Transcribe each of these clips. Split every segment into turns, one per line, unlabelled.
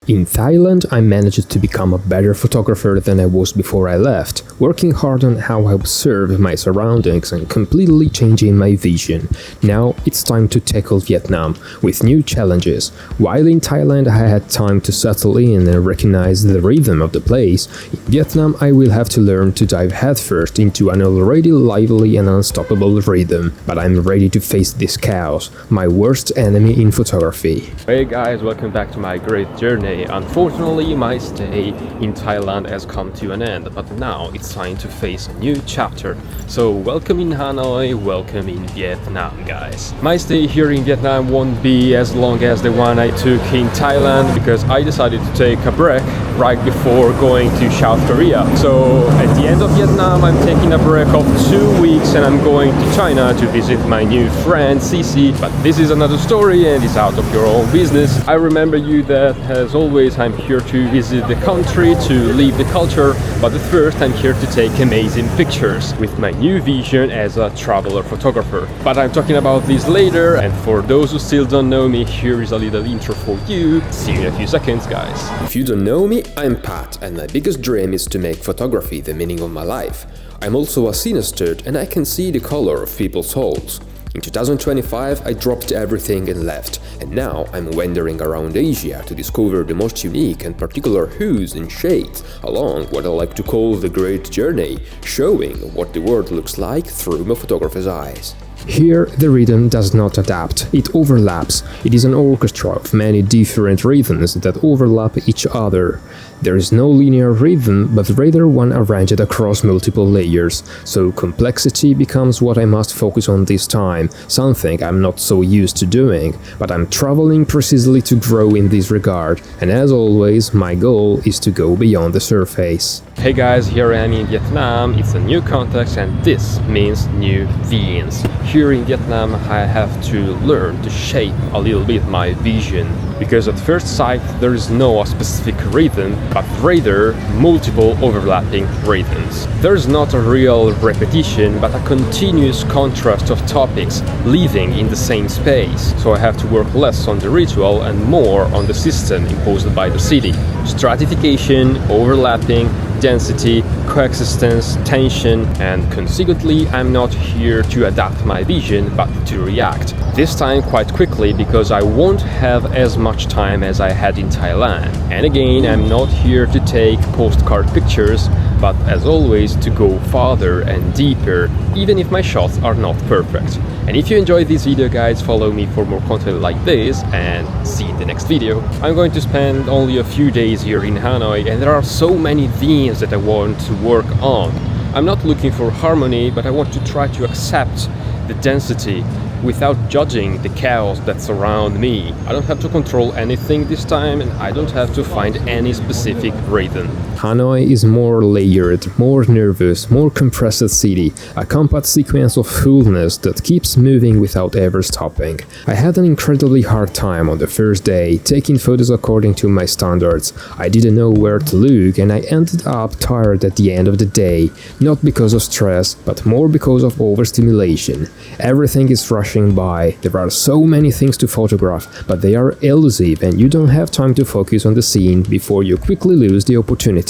In Thailand, I managed to become a better photographer than I was before I left, working hard on how I observe my surroundings and completely changing my vision. Now it's time to tackle Vietnam with new challenges. While in Thailand I had time to settle in and recognize the rhythm of the place, in Vietnam I will have to learn to dive headfirst into an already lively and unstoppable rhythm. But I'm ready to face this chaos, my worst enemy in photography.
Hey guys, welcome back to my great journey. Unfortunately, my stay in Thailand has come to an end, but now it's time to face a new chapter. So welcome in Hanoi, welcome in Vietnam, guys. My stay here in Vietnam won't be as long as the one I took in Thailand because I decided to take a break right before going to South Korea. So at the end of Vietnam, I'm taking a break of 2 weeks and I'm going to China to visit my new friend Cici. But this is another story and it's out of your own business. I remember you that as always I'm here to visit the country, to live the culture, but at first I'm here to take amazing pictures with my new vision as a traveler photographer. But I'm talking about this later, and for those who still don't know me, here is a little intro for you. See you in a few seconds, guys.
If you don't know me, I'm Pat, and my biggest dream is to make photography the meaning of my life. I'm also a synesthete and I can see the color of people's souls. In 2025, I dropped everything and left, and now I'm wandering around Asia to discover the most unique and particular hues and shades along what I like to call the Great Journey, showing what the world looks like through my photographer's eyes. Here, the rhythm does not adapt, it overlaps. It is an orchestra of many different rhythms that overlap each other. There is no linear rhythm, but rather one arranged across multiple layers, so complexity becomes what I must focus on this time, something I'm not so used to doing, but I'm traveling precisely to grow in this regard, and as always, my goal is to go beyond the surface.
Hey guys, here I am in Vietnam. It's a new context and this means new visions. Here in Vietnam I have to learn to shape a little bit my vision, because at first sight there is no specific rhythm, but rather multiple overlapping rhythms. There's not a real repetition, but a continuous contrast of topics living in the same space. So I have to work less on the ritual and more on the system imposed by the city. Stratification, overlapping, density, coexistence, tension, and consequently I'm not here to adapt my vision but to react. This time quite quickly because I won't have as much time as I had in Thailand. And again, I'm not here to take postcard pictures, but as always to go farther and deeper, even if my shots are not perfect. And if you enjoyed this video, guys, follow me for more content like this and see you in the next video. I'm going to spend only a few days here in Hanoi and there are so many themes that I want to work on. I'm not looking for harmony, but I want to try to accept the density without judging the chaos that's around me. I don't have to control anything this time and I don't have to find any specific rhythm.
Hanoi is more layered, more nervous, more compressed city, a compact sequence of fullness that keeps moving without ever stopping. I had an incredibly hard time on the first day, taking photos according to my standards. I didn't know where to look and I ended up tired at the end of the day, not because of stress, but more because of overstimulation. Everything is rushing by, there are so many things to photograph, but they are elusive and you don't have time to focus on the scene before you quickly lose the opportunity.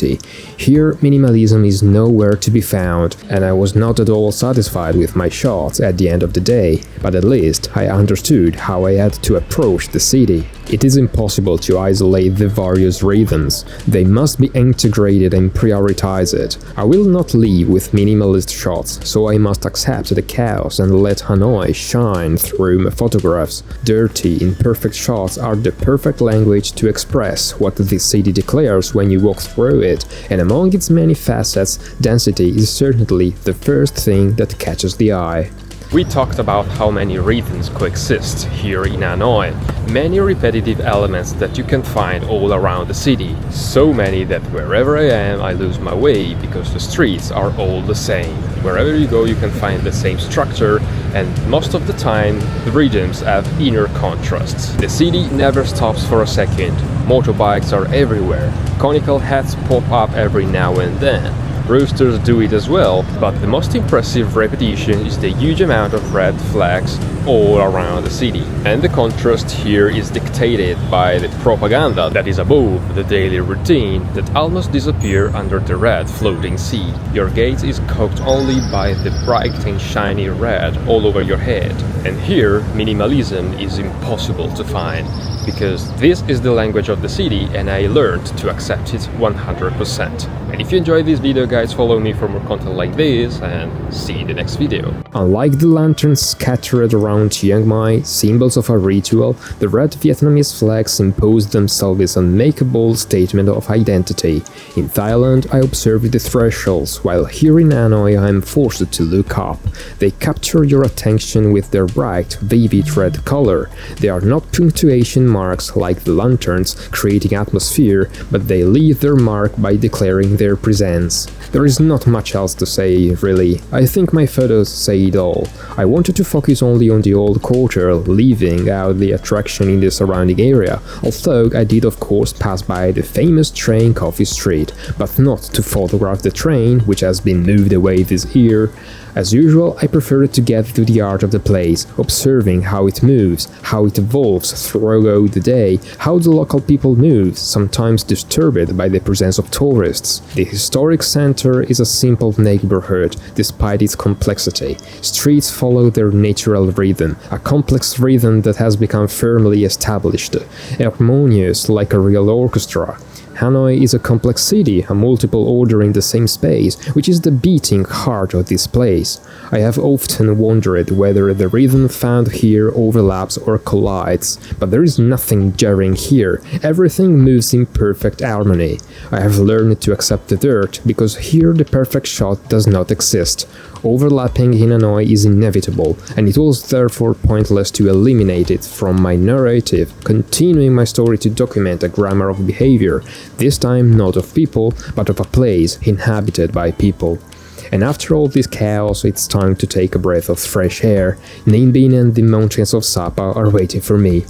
Here, minimalism is nowhere to be found, and I was not at all satisfied with my shots at the end of the day, but at least I understood how I had to approach the city. It is impossible to isolate the various rhythms. They must be integrated and prioritized. I will not leave with minimalist shots, so I must accept the chaos and let Hanoi shine through my photographs. Dirty, imperfect shots are the perfect language to express what this city declares when you walk through it, and among its many facets, density is certainly the first thing that catches the eye.
We talked about how many rhythms coexist here in Hanoi. Many repetitive elements that you can find all around the city. So many that wherever I am, I lose my way because the streets are all the same. Wherever you go, you can find the same structure, and most of the time, the rhythms have inner contrasts. The city never stops for a second. Motorbikes are everywhere. Conical hats pop up every now and then. roosters do it as well, but the most impressive repetition is the huge amount of red flags all around the city. And the contrast here is dictated by the propaganda that is above the daily routine that almost disappear under the red floating sea. Your gaze is caught only by the bright and shiny red all over your head. And here, minimalism is impossible to find, because this is the language of the city and I learned to accept it 100%. And if you enjoyed this video, guys, follow me for more content like this, and see you in the next video.
Unlike the lanterns scattered around Chiang Mai, symbols of a ritual, the red Vietnamese flags impose themselves as an unmakeable statement of identity. In Thailand, I observe the thresholds, while here in Hanoi I am forced to look up. They capture your attention with their bright, vivid red color. They are not punctuation marks like the lanterns, creating atmosphere, but they leave their mark by declaring their presence. There is not much else to say, really. I think my photos say it all. I wanted to focus only on the old quarter, leaving out the attraction in the surrounding area, although I did of course pass by the famous train coffee street, but not to photograph the train, which has been moved away this year. As usual, I preferred to get to the art of the place, observing how it moves, how it evolves throughout the day, how the local people move, sometimes disturbed by the presence of tourists. The historic center is a simple neighborhood, despite its complexity. Streets follow their natural rhythm, a complex rhythm that has become firmly established, harmonious like a real orchestra. Hanoi is a complex city, a multiple order in the same space, which is the beating heart of this place. I have often wondered whether the rhythm found here overlaps or collides, but there is nothing jarring here. Everything moves in perfect harmony. I have learned to accept the dirt, because here the perfect shot does not exist. Overlapping in Hanoi is inevitable, and it was therefore pointless to eliminate it from my narrative, continuing my story to document a grammar of behavior, this time not of people, but of a place inhabited by people. And after all this chaos, it's time to take a breath of fresh air. Ninh, Binh and the mountains of Sapa are waiting for me.